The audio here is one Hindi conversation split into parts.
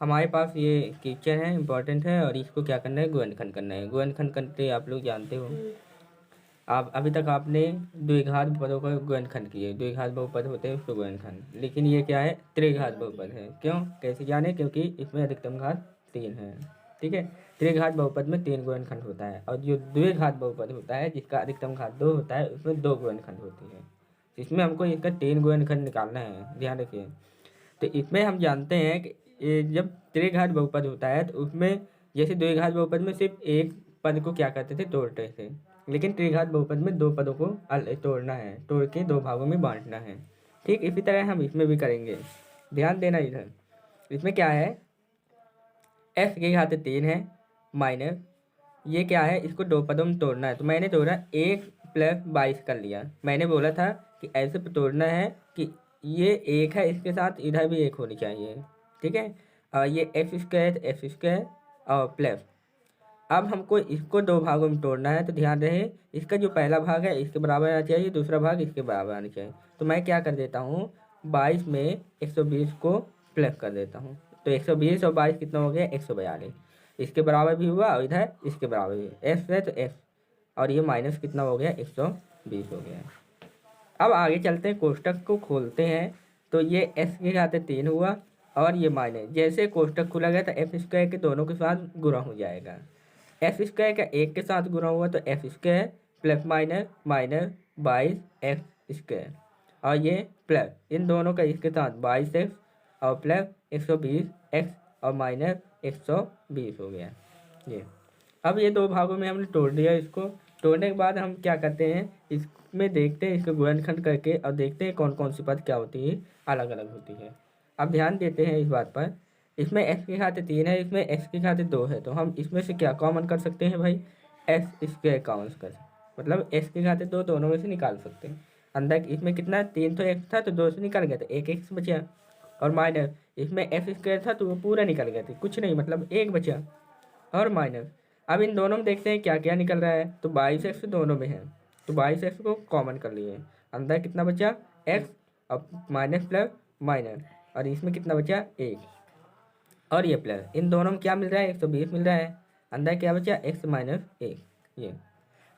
हमारे पास ये क्वेश्चन है, इंपॉर्टेंट है, और इसको क्या करना है, गुणनखंड करना है। गुणनखंड करते आप लोग जानते हो, आप अभी तक आपने द्विघात बहुपदों का गुणनखंड किए। द्विघात बहुपद होते हैं उसको गुणनखंड, लेकिन ये क्या है, त्रिघात बहुपद है। क्यों, कैसे जाने, क्योंकि इसमें अधिकतम घात 3 है। ठीक है, त्रिघात बहुपद में 3 गुणनखंड होता है, और जो द्विघात बहुपद होता है जिसका अधिकतम घात 2 होता है उसमें 2 गुणनखंड होती है। इसमें हमको इसका 3 गुणनखंड निकालना है, ध्यान रखिए। तो इसमें हम जानते हैं कि ये जब त्रिघात बहुपद होता है तो उसमें जैसे द्विघात बहुपद में सिर्फ एक पद को क्या करते थे, तोड़ते थे, लेकिन त्रिघात बहुपद में 2 पदों को तोड़ना है, तोड़ के 2 भागों में बांटना है। ठीक इसी तरह हम इसमें भी करेंगे, ध्यान देना इधर। इसमें क्या है, x की घात 3 है माइनस ये क्या है, इसको 2 पदों में तोड़ना है। तो मैंने तोड़ा 1 + 22 कर लिया। मैंने बोला था कि ऐसे तोड़ना है कि ये 1 है, इसके साथ इधर भी 1 होनी चाहिए। ठीक है, और ये x² और प्लस। अब हमको इसको 2 भागों में तोड़ना है, तो ध्यान रहे इसका जो पहला भाग है इसके बराबर आना चाहिए, दूसरा भाग इसके बराबर आना चाहिए। तो मैं क्या कर देता हूँ, 22 में 120 को प्लस कर देता हूँ। तो 120 और 22 कितना हो गया, 142। इसके बराबर भी हुआ और इधर इसके बराबर भी, x है तो x, और ये माइनस कितना हो गया, 120 हो गया। अब आगे चलते हैं, कोष्टक को खोलते हैं। तो ये x की घात 3 हुआ और ये माइनस, जैसे कोष्टक खुला गया तो f² के दोनों के साथ गुणा हो जाएगा। f² का 1 के साथ गुणा हुआ तो f² plus minus minus 22x², और ये प्लस इन दोनों का इसके साथ 22x और प्लस 120x और माइनस 120 हो गया ये। अब ये 2 भागों में हमने तोड़ दिया। इसको तोड़ने के बाद हम क्या करते हैं, इसमें देखते हैं, इसको गुणनखंड करके और देखते हैं कौन कौन सी पद क्या होती है, अलग अलग होती है। अब ध्यान देते हैं इस बात पर, इसमें x की घात 3 है, इसमें x की घात 2 है, तो हम इसमें से क्या कॉमन कर सकते हैं भाई, x² कॉमन कर, मतलब x की घात 2 दोनों में से निकाल सकते हैं। अंदर इसमें कितना 3 तो x था तो 2 से निकल गया तो 1x बचा, और माइनस इसमें x² था तो वो पूरा निकल गया था, कुछ नहीं मतलब 1 बचा, और माइनस। अब इन दोनों में देखते हैं क्या क्या निकल रहा है, तो 22x दोनों में है, तो 22x को कॉमन कर लिए। अंदर कितना बचा, x और माइनस प्लस माइनस, और इसमें कितना बचा 1, और ये प्लस, इन दोनों में क्या मिल रहा है, 120 मिल रहा है। अंदर क्या बचा, x - 1 ये।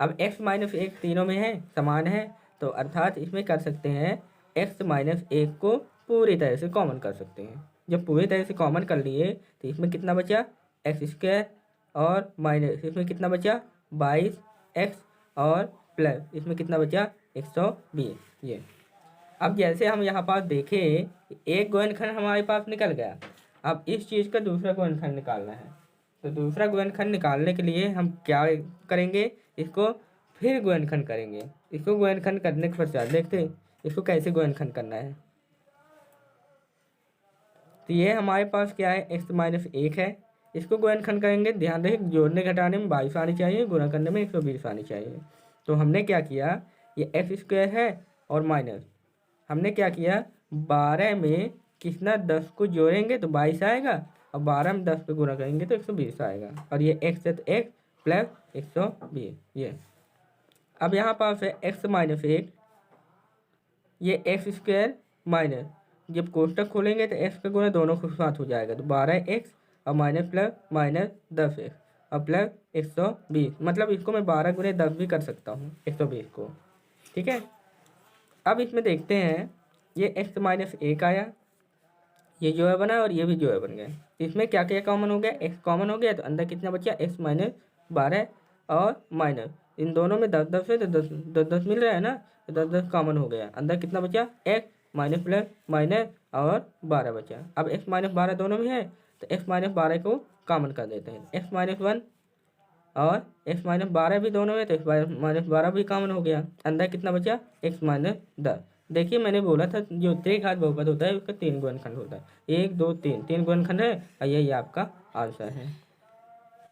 अब x - 1 तीनों में है, समान है, तो अर्थात इसमें कर सकते हैं x - 1 को पूरी तरह से कॉमन कर सकते हैं। जब पूरी तरह से कॉमन कर लिए तो इसमें कितना बचा, x² और माइनस इसमें कितना बचा 22x, और प्लस इसमें कितना बचा 120 ये। अब जैसे हम यहाँ पास देखें, एक गुणनखंड हमारे पास निकल गया। अब इस चीज़ का दूसरा गुणनखंड निकालना है, तो दूसरा गुणनखंड निकालने के लिए हम क्या करेंगे, इसको फिर गुणनखंड करेंगे। इसको गुणनखंड करने के पश्चात देखते हैं इसको कैसे गुणनखंड करना है। तो ये हमारे पास क्या है, x - 1 है, इसको गुणनखंड करेंगे। ध्यान रहे जोड़ने घटाने में 22 आनी चाहिए, गुणा करने में 120 आनी चाहिए। तो हमने क्या किया, ये x² है और माइनस हमने क्या किया, 12 में कितना 10 को जोड़ेंगे तो 22 आएगा, और 12 में 10 पे गुणा करेंगे तो 120 आएगा, और ये x है तो x प्लस 120 ये। अब यहाँ पास है x - 1, ये x² माइनस, जब कोष्टक खोलेंगे तो x का गुणा दोनों के साथ हो जाएगा, तो 12x और माइनस प्लस माइनस 10x और प्लस 120, मतलब इसको मैं 12 गुणे 10 भी कर सकता हूँ 120 को। ठीक है, अब इसमें देखते हैं, ये x - 1 आया, ये जो है बना और ये भी जो है बन गया। इसमें क्या क्या कॉमन हो गया, x कॉमन हो गया, तो अंदर कितना बचा, x - 12 और माइनस इन दोनों में 10 है तो 10 मिल रहा है ना, तो 10 कॉमन हो गया। अंदर कितना बचा, x माइनस प्लस माइनस और 12 बचा। अब x - 12 दोनों में है तो x - 12 को कॉमन कर देते हैं, x - 1 और x - 12 भी दोनों में, तो x - 12 भी कॉमन हो गया। अंदर कितना बचा, x - 10। देखिए मैंने बोला था जो त्रिघात बहुपद होता है उसका 3 गुणनखंड होता है, 1 2 3 गुणनखंड है, और यही आपका आंसर है।